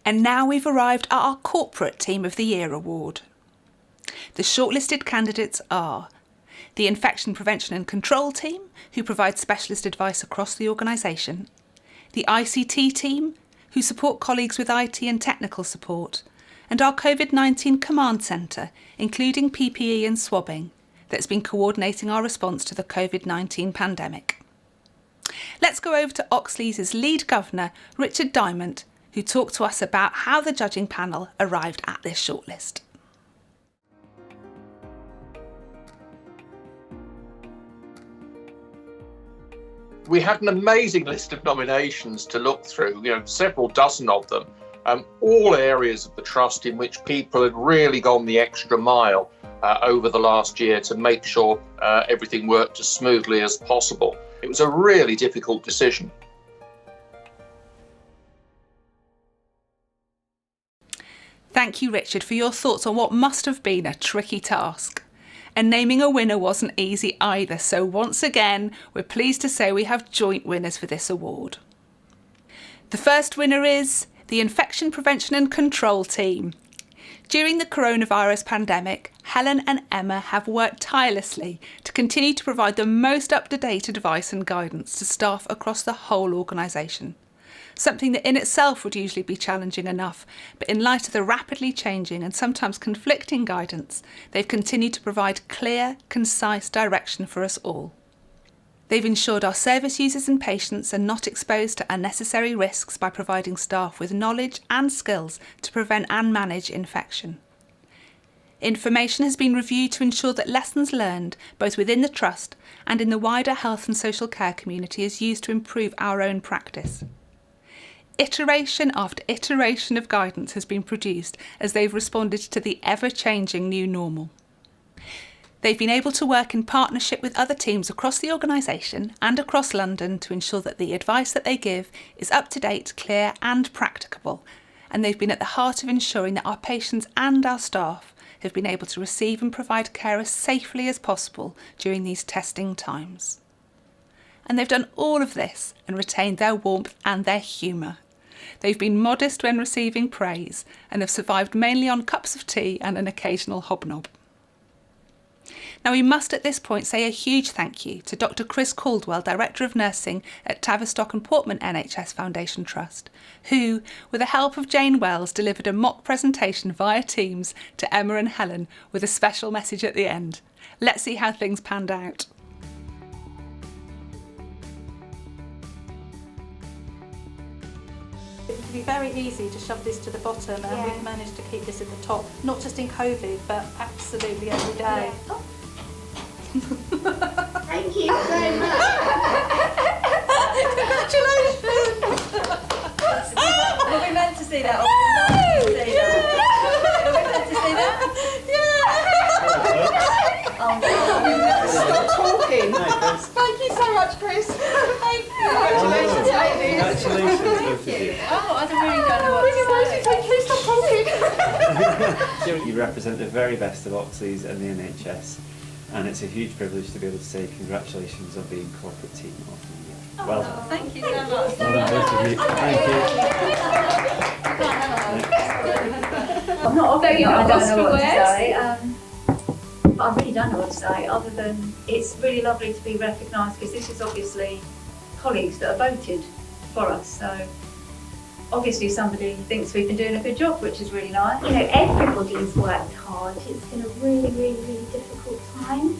And now we've arrived at our Corporate Team of the Year award. The shortlisted candidates are the Infection Prevention and Control Team, who provides specialist advice across the organisation, the ICT team, who support colleagues with IT and technical support, and our COVID-19 Command Centre, including PPE and swabbing, that's been coordinating our response to the COVID-19 pandemic. Let's go over to Oxley's lead governor, Richard Diamond, who talked to us about how the judging panel arrived at this shortlist. We had an amazing list of nominations to look through, several dozen of them, all areas of the trust in which people had really gone the extra mile over the last year to make sure everything worked as smoothly as possible. It was a really difficult decision. Thank you, Richard, for your thoughts on what must have been a tricky task. And naming a winner wasn't easy either, so once again, we're pleased to say we have joint winners for this award. The first winner is the Infection Prevention and Control Team. During the coronavirus pandemic, Helen and Emma have worked tirelessly to continue to provide the most up-to-date advice and guidance to staff across the whole organisation. Something that in itself would usually be challenging enough, but in light of the rapidly changing and sometimes conflicting guidance, they've continued to provide clear, concise direction for us all. They've ensured our service users and patients are not exposed to unnecessary risks by providing staff with knowledge and skills to prevent and manage infection. Information has been reviewed to ensure that lessons learned, both within the Trust and in the wider health and social care community, is used to improve our own practice. Iteration after iteration of guidance has been produced as they've responded to the ever-changing new normal. They've been able to work in partnership with other teams across the organisation and across London to ensure that the advice that they give is up-to-date, clear and practicable, and they've been at the heart of ensuring that our patients and our staff have been able to receive and provide care as safely as possible during these testing times. And they've done all of this and retained their warmth and their humour. They've been modest when receiving praise and have survived mainly on cups of tea and an occasional hobnob. Now we must at this point say a huge thank you to Dr Chris Caldwell, Director of Nursing at Tavistock and Portman NHS Foundation Trust, who, with the help of Jane Wells, delivered a mock presentation via Teams to Emma and Helen with a special message at the end. Let's see how things panned out. It would be very easy to shove this to the bottom, and we've managed to keep this at the top, not just in COVID, but absolutely every day. Yeah. Oh. Thank you very much. Congratulations! Were we meant to see that? Or were we meant to see that? Were we meant to see that? Yeah! Oh, stop talking. Thank you so much, Chris. Thank you. Congratulations, ladies. Congratulations, both of you. Oh, I really don't know what to say. Please stop talking. You represent the very best of Oxley's and the NHS, and it's a huge privilege to be able to say congratulations on being Corporate Team of the Year. Well done. Thank you so much. Well done, both of you. Thank you. I'm not obviously, I don't know what to say. But I really don't know what to say, other than it's really lovely to be recognised, because this is obviously colleagues that have voted for us. So obviously somebody thinks we've been doing a good job, which is really nice. You know, everybody's worked hard. It's been a really, really, really difficult time.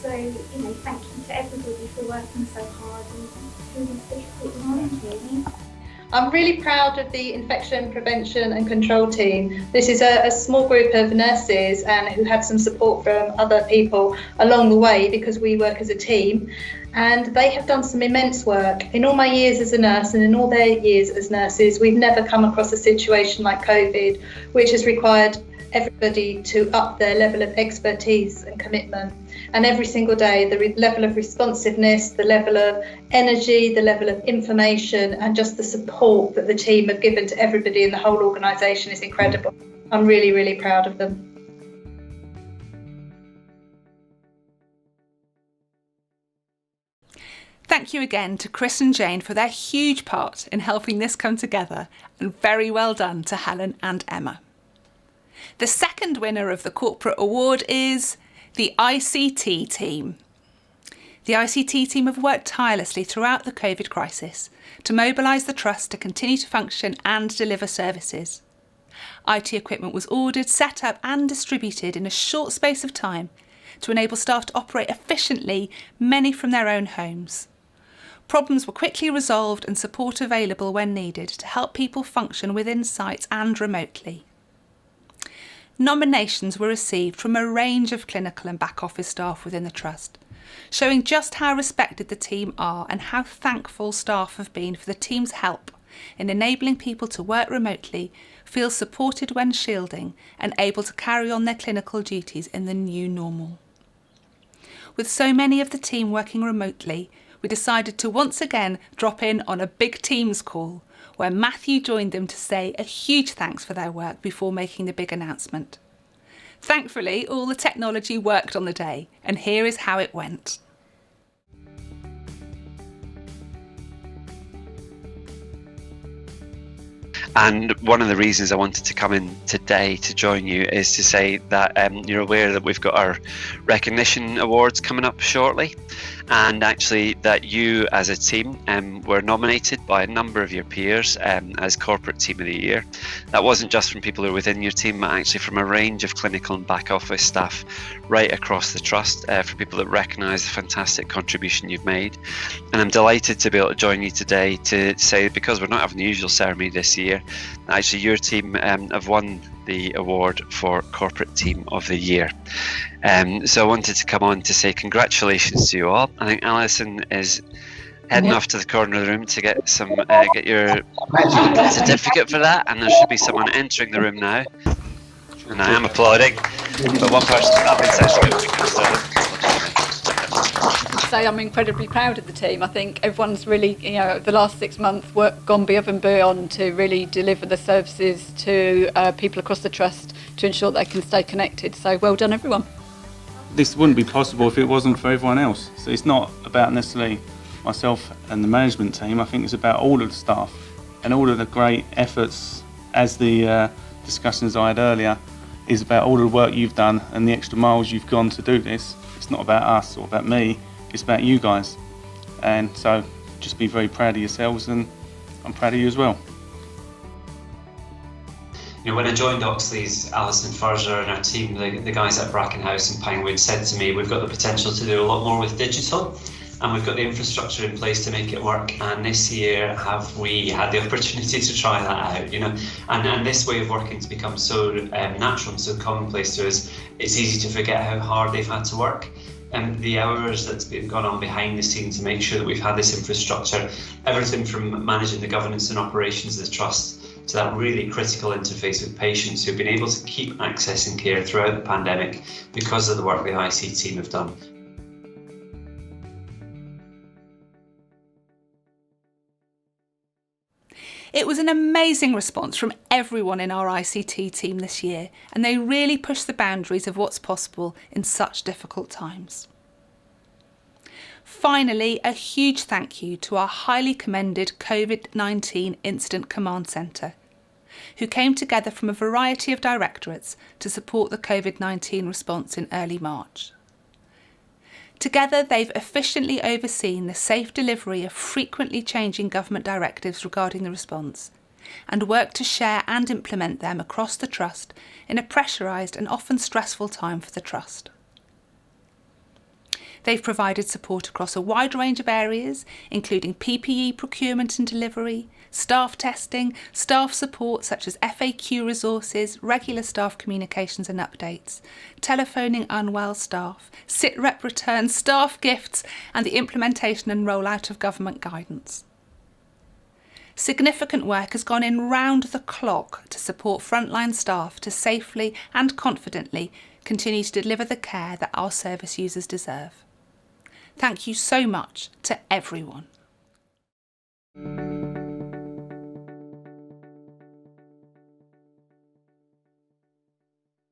So, you know, thank you to everybody for working so hard and through this difficult time, really. I'm really proud of the Infection Prevention and Control Team. This is a small group of nurses and who had some support from other people along the way, because we work as a team. And they have done some immense work. In all my years as a nurse and in all their years as nurses, we've never come across a situation like COVID, which has required everybody to up their level of expertise and commitment. And every single day, the level of responsiveness, the level of energy, the level of information, and just the support that the team have given to everybody in the whole organisation is incredible. I'm really, really proud of them. Thank you again to Chris and Jane for their huge part in helping this come together, and very well done to Helen and Emma. The second winner of the corporate award is the ICT team. The ICT team have worked tirelessly throughout the COVID crisis to mobilise the trust to continue to function and deliver services. IT equipment was ordered, set up and distributed in a short space of time to enable staff to operate efficiently, many from their own homes. Problems were quickly resolved and support available when needed to help people function within sites and remotely. Nominations were received from a range of clinical and back office staff within the Trust, showing just how respected the team are and how thankful staff have been for the team's help in enabling people to work remotely, feel supported when shielding and able to carry on their clinical duties in the new normal. With so many of the team working remotely, we decided to once again drop in on a big Teams call where Matthew joined them to say a huge thanks for their work before making the big announcement. Thankfully, all the technology worked on the day, and here is how it went. And one of the reasons I wanted to come in today to join you is to say that you're aware that we've got our recognition awards coming up shortly, and actually that you as a team were nominated by a number of your peers as Corporate Team of the Year. That wasn't just from people who are within your team, but actually from a range of clinical and back office staff right across the Trust, for people that recognise the fantastic contribution you've made. And I'm delighted to be able to join you today to say, because we're not having the usual ceremony this year, actually your team have won the award for Corporate Team of the Year. So I wanted to come on to say congratulations to you all. I think Alison is heading off to the corner of the room to get some get your certificate for that, and there should be someone entering the room now. And I am applauding, but one person's not been said. Say I'm incredibly proud of the team. I think everyone's really, the last 6 months gone above and beyond to really deliver the services to people across the Trust to ensure they can stay connected. So well done, everyone. This wouldn't be possible if it wasn't for everyone else. So it's not about necessarily myself and the management team. I think it's about all of the staff and all of the great efforts, as the discussions I had earlier, is about all of the work you've done and the extra miles you've gone to do this. It's not about us or about me. It's about you guys, and so just be very proud of yourselves, and I'm proud of you as well. When I joined Oxley's, Alison Furzer and our team, the guys at Brackenhouse and Pinewood said to me, we've got the potential to do a lot more with digital, and we've got the infrastructure in place to make it work. And this year, have we had the opportunity to try that out? And this way of working has become so natural and so commonplace to us. It's easy to forget how hard they've had to work. And the hours that's been gone on behind the scenes to make sure that we've had this infrastructure, everything from managing the governance and operations of the Trust to that really critical interface with patients who've been able to keep accessing care throughout the pandemic because of the work the IC team have done. It was an amazing response from everyone in our ICT team this year, and they really pushed the boundaries of what's possible in such difficult times. Finally, a huge thank you to our highly commended COVID-19 Incident Command Centre, who came together from a variety of directorates to support the COVID-19 response in early March. Together, they've efficiently overseen the safe delivery of frequently changing government directives regarding the response, and worked to share and implement them across the Trust in a pressurised and often stressful time for the Trust. They've provided support across a wide range of areas, including PPE procurement and delivery, staff testing, staff support such as FAQ resources, regular staff communications and updates, telephoning unwell staff, sit-rep returns, staff gifts, and the implementation and rollout of government guidance. Significant work has gone in round the clock to support frontline staff to safely and confidently continue to deliver the care that our service users deserve. Thank you so much to everyone.